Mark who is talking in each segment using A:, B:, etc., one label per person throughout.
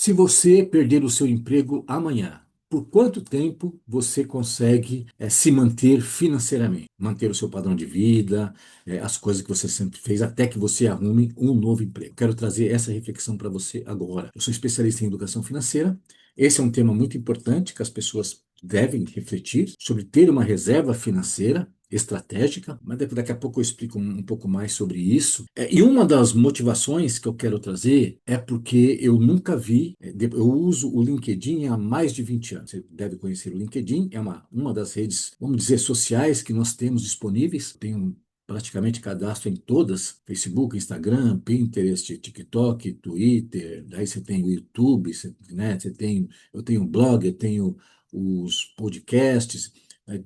A: Se você perder o seu emprego amanhã, por quanto tempo você consegue se manter financeiramente? Manter o seu padrão de vida, as coisas que você sempre fez, até que você arrume um novo emprego. Quero trazer essa reflexão para você agora. Eu sou especialista em educação financeira. Esse é um tema muito importante que as pessoas devem refletir sobre ter uma reserva financeira estratégica, mas daqui a pouco eu explico um pouco mais sobre isso. E uma das motivações que eu quero trazer é porque eu nunca vi, eu uso o LinkedIn há mais de 20 anos. Você deve conhecer o LinkedIn, é uma das redes, vamos dizer, sociais que nós temos disponíveis. Tenho praticamente cadastro em todas, Facebook, Instagram, Pinterest, TikTok, Twitter, daí você tem o YouTube, né, eu tenho um blog, eu tenho os podcasts,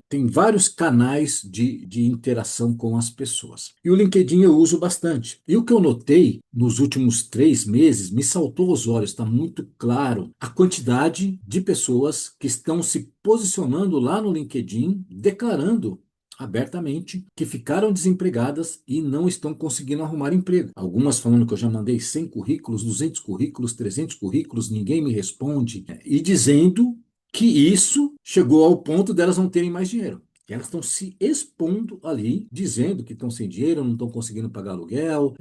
A: tem vários canais de interação com as pessoas. E o LinkedIn eu uso bastante. E o que eu notei nos últimos 3 meses me saltou aos olhos, está muito claro a quantidade de pessoas que estão se posicionando lá no LinkedIn, declarando abertamente que ficaram desempregadas e não estão conseguindo arrumar emprego. Algumas falando que eu já mandei 100 currículos, 200 currículos, 300 currículos, ninguém me responde, e dizendo que isso chegou ao ponto delas não terem mais dinheiro. Elas estão se expondo ali, dizendo que estão sem dinheiro, não estão conseguindo pagar aluguel,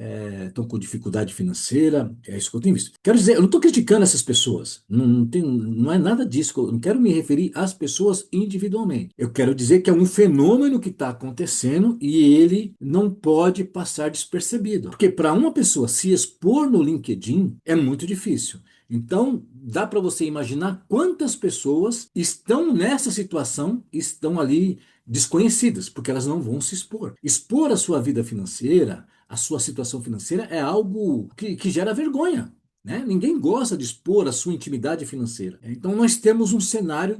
A: estão com dificuldade financeira. É isso que eu tenho visto. Quero dizer, eu não estou criticando essas pessoas. Não é nada disso. Eu não quero me referir às pessoas individualmente. Eu quero dizer que é um fenômeno que está acontecendo e ele não pode passar despercebido. Porque para uma pessoa se expor no LinkedIn é muito difícil. Então, dá para você imaginar quantas pessoas estão nessa situação, estão ali desconhecidas, porque elas não vão se expor. Expor a sua vida financeira, a sua situação financeira é algo que gera vergonha. Né? Ninguém gosta de expor a sua intimidade financeira. Então, nós temos um cenário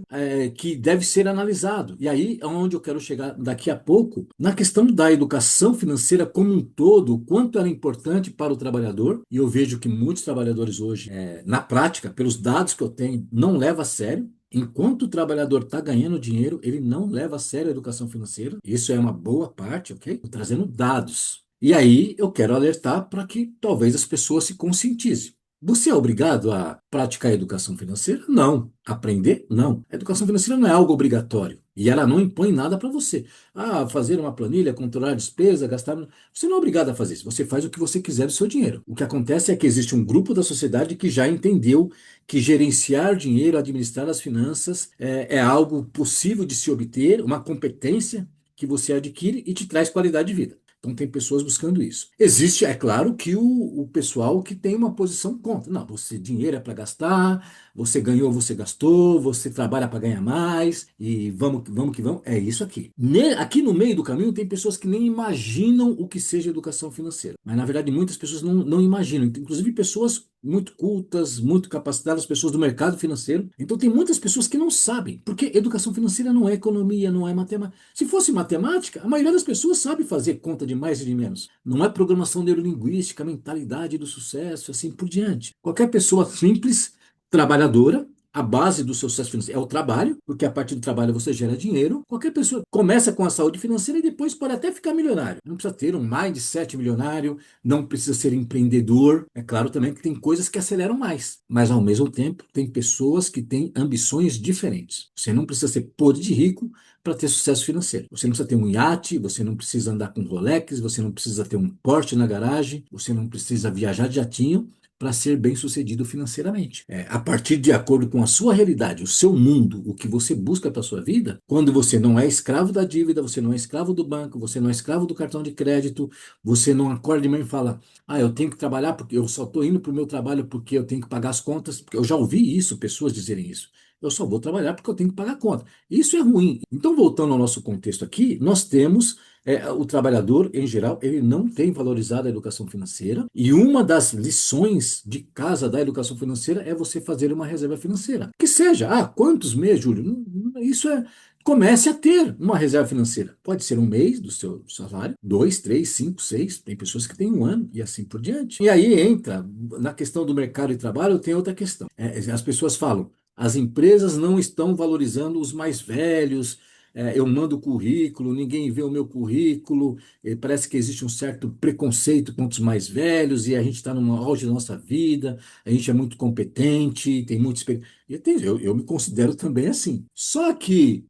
A: que deve ser analisado. E aí é onde eu quero chegar daqui a pouco, na questão da educação financeira como um todo, o quanto ela é importante para o trabalhador. E eu vejo que muitos trabalhadores hoje, na prática, pelos dados que eu tenho, não leva a sério. Enquanto o trabalhador está ganhando dinheiro, ele não leva a sério a educação financeira. Isso é uma boa parte, ok? Estou trazendo dados. E aí eu quero alertar para que talvez as pessoas se conscientizem. Você é obrigado a praticar a educação financeira? Não. Aprender? Não. A educação financeira não é algo obrigatório. E ela não impõe nada para você. Ah, fazer uma planilha, controlar a despesa, gastar. Você não é obrigado a fazer isso. Você faz o que você quiser do seu dinheiro. O que acontece é que existe um grupo da sociedade que já entendeu que gerenciar dinheiro, administrar as finanças é algo possível de se obter, uma competência que você adquire e te traz qualidade de vida. Então, tem pessoas buscando isso. Existe, é claro, que o pessoal que tem uma posição contra. Não, você dinheiro é para gastar, você ganhou, você gastou, você trabalha para ganhar mais, e vamos que vamos. É isso aqui. Aqui no meio do caminho tem pessoas que nem imaginam o que seja educação financeira. Mas, na verdade, muitas pessoas não imaginam. Inclusive, pessoas muito cultas, muito capacitadas, pessoas do mercado financeiro. Então, tem muitas pessoas que não sabem, porque educação financeira não é economia, não é matemática. Se fosse matemática, a maioria das pessoas sabe fazer conta de mais e de menos. Não é programação neurolinguística, mentalidade do sucesso, assim por diante. Qualquer pessoa simples, trabalhadora, a base do seu sucesso financeiro é o trabalho, porque a partir do trabalho você gera dinheiro. Qualquer pessoa começa com a saúde financeira e depois pode até ficar milionário. Não precisa ter um mindset milionário, não precisa ser empreendedor. É claro também que tem coisas que aceleram mais, mas ao mesmo tempo tem pessoas que têm ambições diferentes. Você não precisa ser podre de rico para ter sucesso financeiro. Você não precisa ter um iate, você não precisa andar com Rolex, você não precisa ter um Porsche na garagem, você não precisa viajar de jatinho para ser bem-sucedido financeiramente. A partir de acordo com a sua realidade, o seu mundo, o que você busca para a sua vida, quando você não é escravo da dívida, você não é escravo do banco, você não é escravo do cartão de crédito, você não acorda de manhã e fala, eu tenho que trabalhar porque eu só estou indo para o meu trabalho porque eu tenho que pagar as contas, porque eu já ouvi isso, pessoas dizerem isso. Eu só vou trabalhar porque eu tenho que pagar a conta. Isso é ruim. Então, voltando ao nosso contexto aqui, nós temos o trabalhador, em geral, ele não tem valorizado a educação financeira. E uma das lições de casa da educação financeira é você fazer uma reserva financeira. Que seja, quantos meses, Júlio? Isso é. Comece a ter uma reserva financeira. Pode ser um mês do seu salário, dois, três, cinco, seis. Tem pessoas que têm um ano e assim por diante. E aí entra, na questão do mercado de trabalho, tem outra questão. As pessoas falam, as empresas não estão valorizando os mais velhos, eu mando o currículo, ninguém vê o meu currículo, parece que existe um certo preconceito contra os mais velhos e a gente está no auge da nossa vida, a gente é muito competente, tem muita experiência. Eu me considero também assim. Só que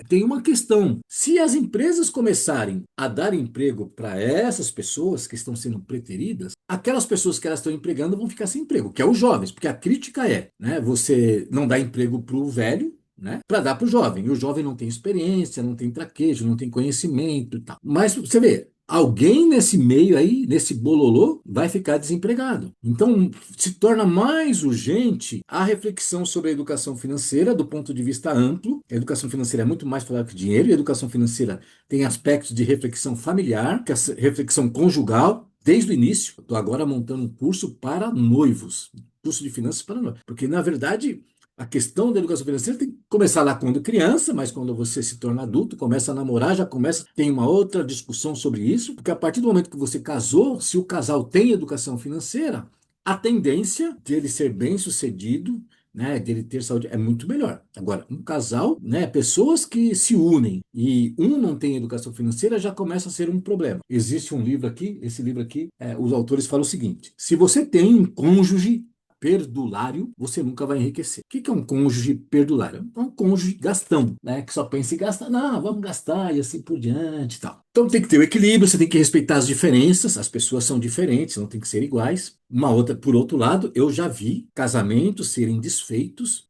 A: tem uma questão. Se as empresas começarem a dar emprego para essas pessoas que estão sendo preteridas, aquelas pessoas que elas estão empregando vão ficar sem emprego, que é os jovens, porque a crítica é, né, você não dá emprego para o velho, né, para dar para o jovem. E o jovem não tem experiência, não tem traquejo, não tem conhecimento e tal. Mas você vê, alguém nesse meio aí, nesse bololô, vai ficar desempregado. Então, se torna mais urgente a reflexão sobre a educação financeira do ponto de vista amplo. A educação financeira é muito mais falada que dinheiro, e a educação financeira tem aspectos de reflexão familiar, que é a reflexão conjugal. Desde o início, estou agora montando um curso para noivos, curso de finanças para noivos, porque na verdade a questão da educação financeira tem que começar lá quando criança, mas quando você se torna adulto, começa a namorar, já começa, tem uma outra discussão sobre isso, porque a partir do momento que você casou, se o casal tem educação financeira, a tendência dele ser bem-sucedido, né, dele ter saúde é muito melhor. Agora, um casal, né, pessoas que se unem e um não tem educação financeira já começa a ser um problema. Existe um livro aqui, esse livro aqui, os autores falam o seguinte: se você tem um cônjuge perdulário, você nunca vai enriquecer. O que é um cônjuge perdulário? É um cônjuge gastão, né? Que só pensa em gastar, não, vamos gastar e assim por diante e tal. Então tem que ter o equilíbrio, você tem que respeitar as diferenças, as pessoas são diferentes, não tem que ser iguais. Uma outra, por outro lado, eu já vi casamentos serem desfeitos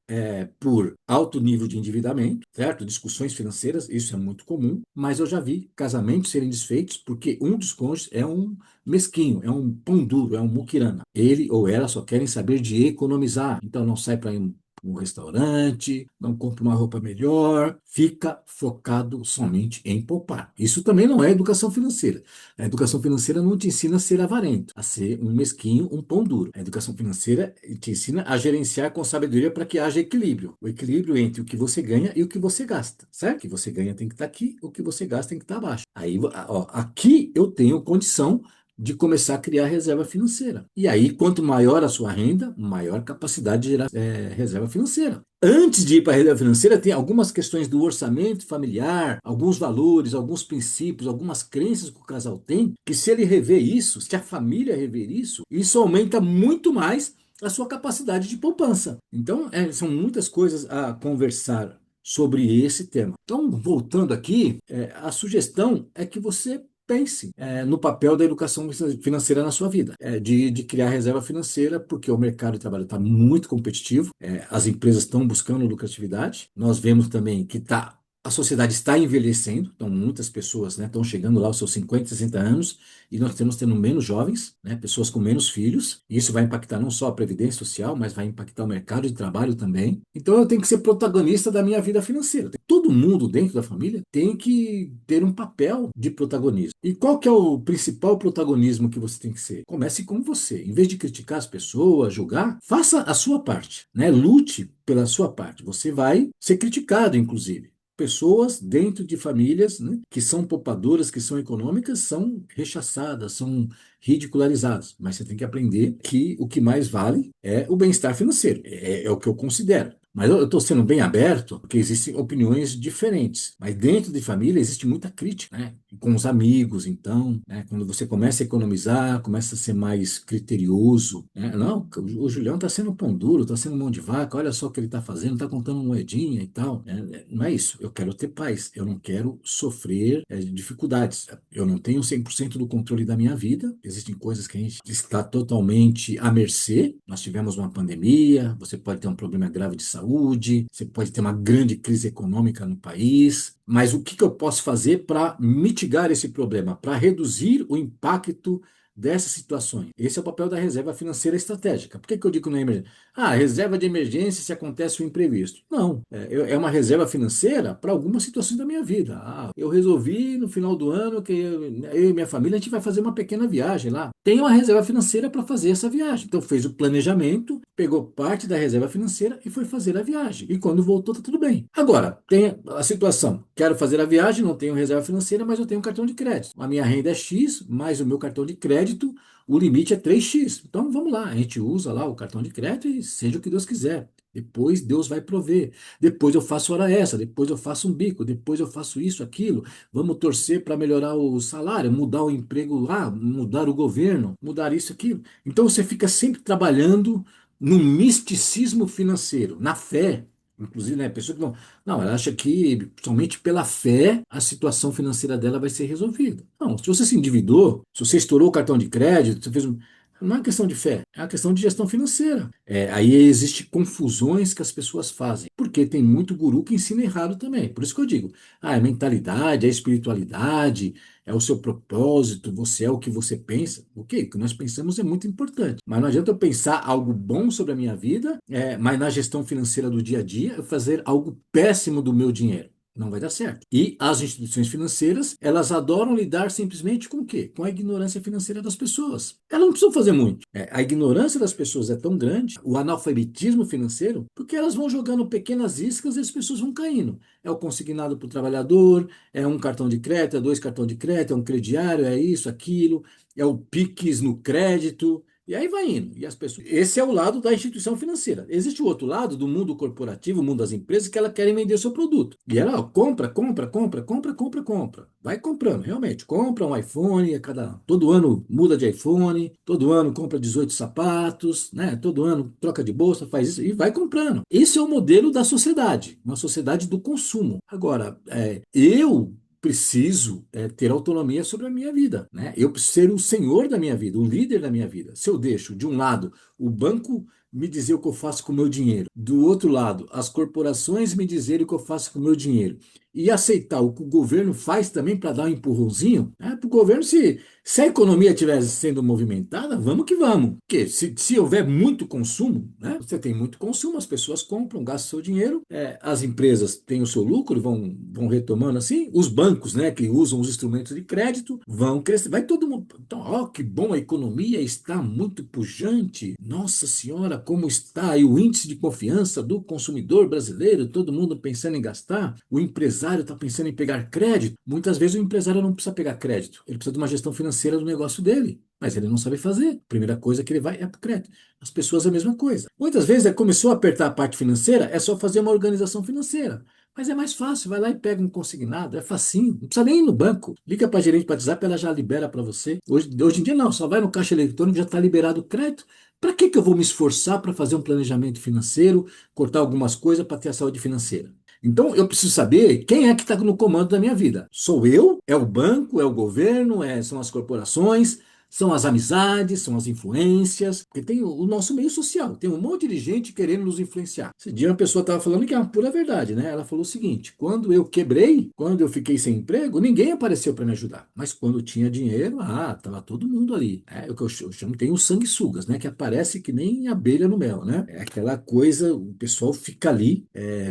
A: por alto nível de endividamento, certo? Discussões financeiras, isso é muito comum, mas eu já vi casamentos serem desfeitos porque um dos cônjuges é um mesquinho, é um pão duro, é um muquirana. Ele ou ela só querem saber de economizar, então não sai para ir um restaurante, não compra uma roupa melhor, fica focado somente em poupar. Isso também não é educação financeira. A educação financeira não te ensina a ser avarento, a ser um mesquinho, um pão duro. A educação financeira te ensina a gerenciar com sabedoria para que haja equilíbrio. O equilíbrio entre o que você ganha e o que você gasta, certo? O que você ganha tem que estar aqui, o que você gasta tem que estar abaixo. Aí, ó, aqui eu tenho condição de começar a criar reserva financeira. E aí, quanto maior a sua renda, maior a capacidade de gerar reserva financeira. Antes de ir para a reserva financeira, tem algumas questões do orçamento familiar, alguns valores, alguns princípios, algumas crenças que o casal tem, que se ele rever isso, se a família rever isso, isso aumenta muito mais a sua capacidade de poupança. Então, são muitas coisas a conversar sobre esse tema. Então, voltando aqui, a sugestão é que você pense no papel da educação financeira na sua vida, de criar reserva financeira, porque o mercado de trabalho está muito competitivo, as empresas estão buscando lucratividade, nós vemos também que a sociedade está envelhecendo, então muitas pessoas, né, estão chegando lá aos seus 50, 60 anos e nós temos tendo menos jovens, né, pessoas com menos filhos, e isso vai impactar não só a previdência social, mas vai impactar o mercado de trabalho também. Então eu tenho que ser protagonista da minha vida financeira. Todo mundo dentro da família tem que ter um papel de protagonismo. E qual que é o principal protagonismo que você tem que ser? Comece com você. Em vez de criticar as pessoas, julgar, faça a sua parte, né? Lute pela sua parte. Você vai ser criticado, inclusive. Pessoas dentro de famílias, né, que são poupadoras, que são econômicas, são rechaçadas, são ridicularizadas. Mas você tem que aprender que o que mais vale é o bem-estar financeiro. É o que eu considero. Mas eu estou sendo bem aberto, porque existem opiniões diferentes. Mas dentro de família existe muita crítica, né? Com os amigos, então, né? Quando você começa a economizar, começa a ser mais criterioso, né? Não, o Julião está sendo pão duro, está sendo mão de vaca, olha só o que ele está fazendo, está contando moedinha e tal, né? Não é isso. Eu quero ter paz, eu não quero sofrer dificuldades. Eu não tenho 100% do controle da minha vida, existem coisas que a gente está totalmente à mercê. Nós tivemos uma pandemia, você pode ter um problema grave de saúde, você pode ter uma grande crise econômica no país, mas o que eu posso fazer para mitigar esse problema, para reduzir o impacto dessas situações? Esse é o papel da reserva financeira estratégica. Por que eu digo que não é emergência? Reserva de emergência se acontece um imprevisto. Não, é uma reserva financeira para algumas situações da minha vida. Eu resolvi no final do ano que eu e minha família a gente vai fazer uma pequena viagem lá. Tem uma reserva financeira para fazer essa viagem. Então fez o planejamento, pegou parte da reserva financeira e foi fazer a viagem. E quando voltou, tá tudo bem. Agora, tem a situação. Quero fazer a viagem, não tenho reserva financeira, mas eu tenho um cartão de crédito. A minha renda é X, mais o meu cartão de crédito, o limite é 3x. Então vamos lá, a gente usa lá o cartão de crédito e seja o que Deus quiser. Depois Deus vai prover. Depois eu faço hora extra, depois eu faço um bico, depois eu faço isso, aquilo. Vamos torcer para melhorar o salário, mudar o emprego lá, mudar o governo, mudar isso, aquilo. Então você fica sempre trabalhando no misticismo financeiro, na fé. Inclusive, né, a pessoa que não, ela acha que somente pela fé a situação financeira dela vai ser resolvida. Não, se você se endividou, se você estourou o cartão de crédito, você fez não é uma questão de fé, é uma questão de gestão financeira. Aí existe confusões que as pessoas fazem, porque tem muito guru que ensina errado também. Por isso que eu digo, é mentalidade, é espiritualidade, é o seu propósito, você é o que você pensa. Ok, o que nós pensamos é muito importante, mas não adianta eu pensar algo bom sobre a minha vida, mas na gestão financeira do dia a dia eu fazer algo péssimo do meu dinheiro. Não vai dar certo. E as instituições financeiras, elas adoram lidar simplesmente com o quê? Com a ignorância financeira das pessoas. Elas não precisam fazer muito. A ignorância das pessoas é tão grande, o analfabetismo financeiro, porque elas vão jogando pequenas iscas e as pessoas vão caindo. É o consignado para o trabalhador, é um cartão de crédito, é dois cartões de crédito, é um crediário, é isso, aquilo, é o Pix no crédito. E aí vai indo. E as pessoas. Esse é o lado da instituição financeira. Existe o outro lado do mundo corporativo, o mundo das empresas, que elas querem vender o seu produto. E ela, ó, compra, compra, compra, compra, compra, compra. Vai comprando, realmente. Compra um iPhone, todo ano muda de iPhone, todo ano compra 18 sapatos, né? Todo ano troca de bolsa, faz isso e vai comprando. Esse é o modelo da sociedade, uma sociedade do consumo. Agora, eu preciso ter autonomia sobre a minha vida, né? Eu preciso ser o senhor da minha vida, o líder da minha vida. Se eu deixo, de um lado, o banco me dizer o que eu faço com o meu dinheiro, do outro lado, as corporações me dizerem o que eu faço com o meu dinheiro, e aceitar o que o governo faz também para dar um empurrãozinho, né? Para o governo, se a economia estiver sendo movimentada, vamos que vamos. Porque se houver muito consumo, né? Você tem muito consumo, as pessoas compram, gastam seu dinheiro, as empresas têm o seu lucro, vão retomando assim, os bancos, né, que usam os instrumentos de crédito, vão crescer, vai todo mundo. Então, ó, que bom, a economia está muito pujante. Nossa Senhora, como está aí o índice de confiança do consumidor brasileiro, todo mundo pensando em gastar, o empresário está pensando em pegar crédito. Muitas vezes o empresário não precisa pegar crédito, ele precisa de uma gestão financeira do negócio dele. Mas ele não sabe fazer. A primeira coisa que ele vai é para o crédito. As pessoas é a mesma coisa. Muitas vezes começou a apertar a parte financeira, é só fazer uma organização financeira. Mas é mais fácil, vai lá e pega um consignado, é facinho, não precisa nem ir no banco. Liga para a gerente do WhatsApp, ela já libera para você. Hoje em dia não, só vai no caixa eletrônico, já está liberado o crédito. Para que eu vou me esforçar para fazer um planejamento financeiro, cortar algumas coisas para ter a saúde financeira? Então, eu preciso saber quem é que está no comando da minha vida. Sou eu? É o banco? É o governo? São as corporações? São as amizades, são as influências, porque tem o nosso meio social, tem um monte de gente querendo nos influenciar. Esse dia uma pessoa estava falando que é uma pura verdade, né? Ela falou o seguinte: quando eu quebrei, quando eu fiquei sem emprego, ninguém apareceu para me ajudar. Mas quando tinha dinheiro, estava todo mundo ali. É o que eu chamo, tem os sanguessugas, né? Que aparece que nem abelha no mel, né? É aquela coisa, o pessoal fica ali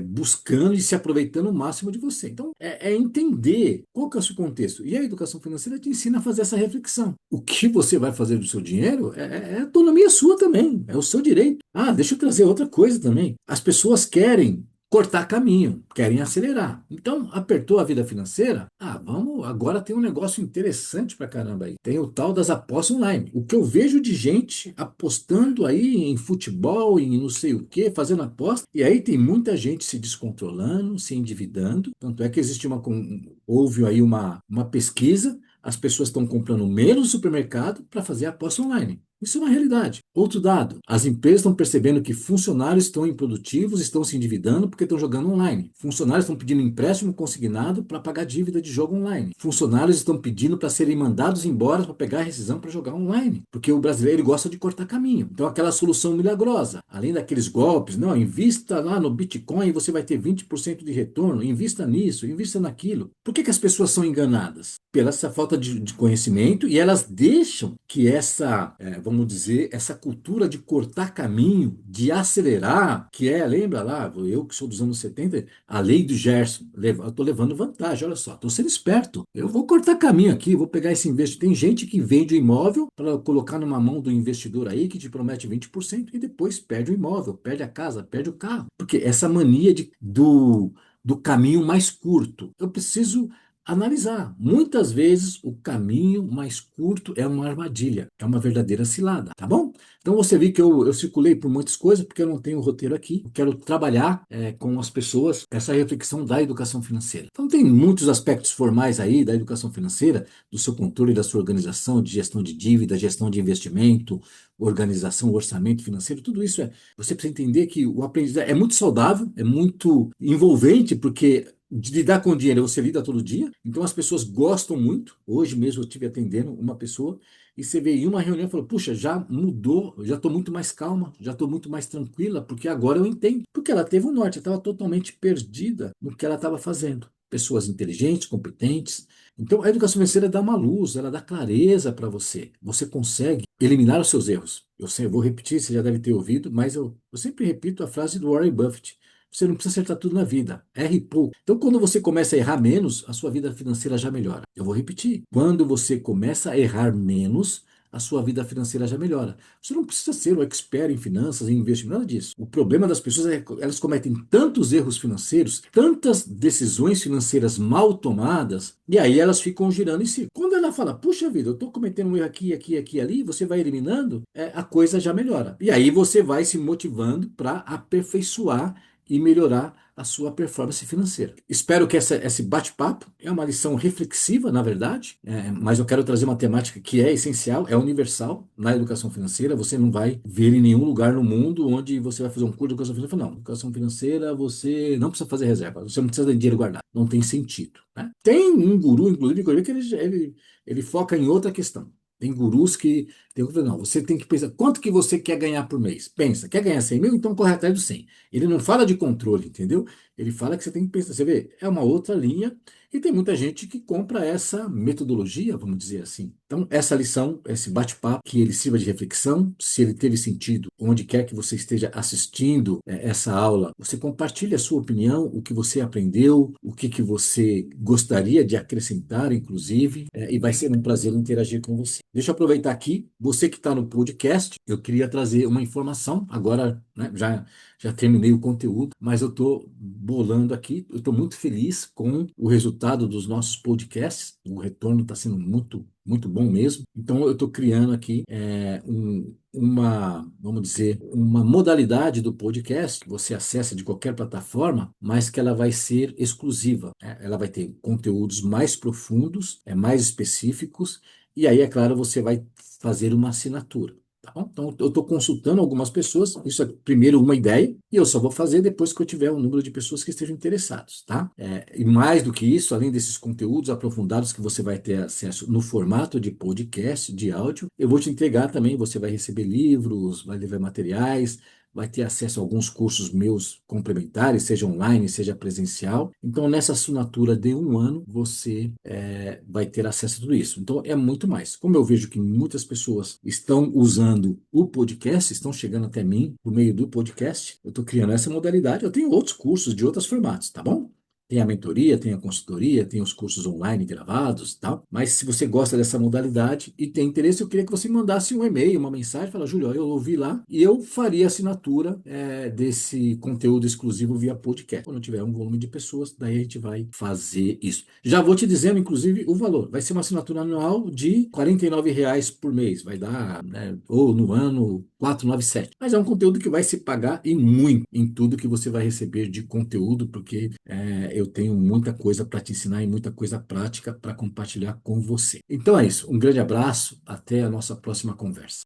A: buscando e se aproveitando o máximo de você. Então, é entender qual que é o seu contexto. E a educação financeira te ensina a fazer essa reflexão. O que você vai fazer do seu dinheiro é autonomia sua também, é o seu direito. Deixa eu trazer outra coisa também. As pessoas querem cortar caminho, querem acelerar. Então, apertou a vida financeira? Vamos, agora tem um negócio interessante pra caramba aí. Tem o tal das apostas online. O que eu vejo de gente apostando aí em futebol, em não sei o que, fazendo aposta, e aí tem muita gente se descontrolando, se endividando. Tanto é que houve aí uma pesquisa, as pessoas estão comprando menos no supermercado para fazer aposta online. Isso é uma realidade. Outro dado, as empresas estão percebendo que funcionários estão improdutivos, estão se endividando porque estão jogando online. Funcionários estão pedindo empréstimo consignado para pagar dívida de jogo online. Funcionários estão pedindo para serem mandados embora para pegar a rescisão para jogar online. Porque o brasileiro gosta de cortar caminho. Então, aquela solução milagrosa, além daqueles golpes, não, invista lá no Bitcoin e você vai ter 20% de retorno, invista nisso, invista naquilo. Por que as pessoas são enganadas? Pela essa falta de conhecimento, e elas deixam que vamos dizer, essa cultura de cortar caminho, de acelerar, lembra lá, eu que sou dos anos 70, a lei do Gerson, eu estou levando vantagem, olha só, estou sendo esperto, eu vou cortar caminho aqui, vou pegar esse investimento. Tem gente que vende o imóvel para colocar numa mão do investidor aí que te promete 20% e depois perde o imóvel, perde a casa, perde o carro, porque essa mania do caminho mais curto, eu preciso analisar. Muitas vezes o caminho mais curto é uma armadilha, é uma verdadeira cilada, tá bom? Então você viu que eu circulei por muitas coisas, porque eu não tenho roteiro aqui. Eu quero trabalhar com as pessoas essa reflexão da educação financeira. Então tem muitos aspectos formais aí da educação financeira, do seu controle, da sua organização, de gestão de dívida, gestão de investimento, organização, orçamento financeiro, tudo isso você precisa entender que o aprendizado é muito saudável, é muito envolvente, porque de lidar com dinheiro você lida todo dia, então as pessoas gostam muito. Hoje mesmo eu estive atendendo uma pessoa e você vê em uma reunião e falou: puxa, já mudou, já estou muito mais calma, já estou muito mais tranquila, porque agora eu entendo. Porque ela teve um norte, estava totalmente perdida no que ela estava fazendo. Pessoas inteligentes, competentes. Então a educação financeira dá uma luz, ela dá clareza para você. Você consegue eliminar os seus erros. Eu vou repetir, você já deve ter ouvido, mas eu sempre repito a frase do Warren Buffett. Você não precisa acertar tudo na vida. Erre pouco. Então, quando você começa a errar menos, a sua vida financeira já melhora. Eu vou repetir. Quando você começa a errar menos, a sua vida financeira já melhora. Você não precisa ser um expert em finanças, em investimento, nada disso. O problema das pessoas é que elas cometem tantos erros financeiros, tantas decisões financeiras mal tomadas, e aí elas ficam girando em si. Quando ela fala, puxa vida, eu estou cometendo um erro aqui, aqui, aqui, ali, você vai eliminando, a coisa já melhora. E aí você vai se motivando para aperfeiçoar e melhorar a sua performance financeira. Espero que esse bate-papo é uma lição reflexiva, na verdade, mas eu quero trazer uma temática que é essencial, é universal na educação financeira. Você não vai ver em nenhum lugar no mundo onde você vai fazer um curso de educação financeira. Não, educação financeira você não precisa fazer reserva, você não precisa de dinheiro guardado. Não tem sentido, né? Tem um guru, inclusive, que eu vi que ele foca em outra questão. Tem gurus que não, você tem que pensar, quanto que você quer ganhar por mês? Pensa, quer ganhar 100 mil? Então corre atrás dos 100. Ele não fala de controle, entendeu? Ele fala que você tem que pensar, você vê, é uma outra linha e tem muita gente que compra essa metodologia, vamos dizer assim. Então, essa lição, esse bate-papo, que ele sirva de reflexão, se ele teve sentido, onde quer que você esteja assistindo essa aula, você compartilha a sua opinião, o que você aprendeu, o que você gostaria de acrescentar, inclusive, e vai ser um prazer interagir com você. Deixa eu aproveitar aqui, você que está no podcast, eu queria trazer uma informação, agora, né, já terminei o conteúdo, mas eu estou bolando aqui, eu estou muito feliz com o resultado dos nossos podcasts, o retorno está sendo muito, muito bom mesmo. Então eu estou criando aqui vamos dizer, uma modalidade do podcast que você acessa de qualquer plataforma, mas que ela vai ser exclusiva, né? Ela vai ter conteúdos mais profundos, mais específicos, e aí, é claro, você vai fazer uma assinatura. Tá bom? Então, eu estou consultando algumas pessoas. Isso é primeiro uma ideia, e eu só vou fazer depois que eu tiver um número de pessoas que estejam interessados, tá? E mais do que isso, além desses conteúdos aprofundados que você vai ter acesso no formato de podcast, de áudio, eu vou te entregar também. Você vai receber livros, vai levar materiais, vai ter acesso a alguns cursos meus complementares, seja online, seja presencial. Então, nessa assinatura de um ano, você vai ter acesso a tudo isso. Então, é muito mais. Como eu vejo que muitas pessoas estão usando o podcast, estão chegando até mim por meio do podcast, eu estou criando essa modalidade. Eu tenho outros cursos de outros formatos, tá bom? Tem a mentoria, tem a consultoria, tem os cursos online gravados e tal. Mas se você gosta dessa modalidade e tem interesse, eu queria que você me mandasse um e-mail, uma mensagem, falar, Júlio, eu ouvi lá e eu faria assinatura desse conteúdo exclusivo via podcast. Quando tiver um volume de pessoas, daí a gente vai fazer isso. Já vou te dizendo, inclusive, o valor. Vai ser uma assinatura anual de R$ 49 por mês. Vai dar, né, ou no ano, 497. Mas é um conteúdo que vai se pagar e muito em tudo que você vai receber de conteúdo, porque eu tenho muita coisa para te ensinar e muita coisa prática para compartilhar com você. Então é isso. Um grande abraço. Até a nossa próxima conversa.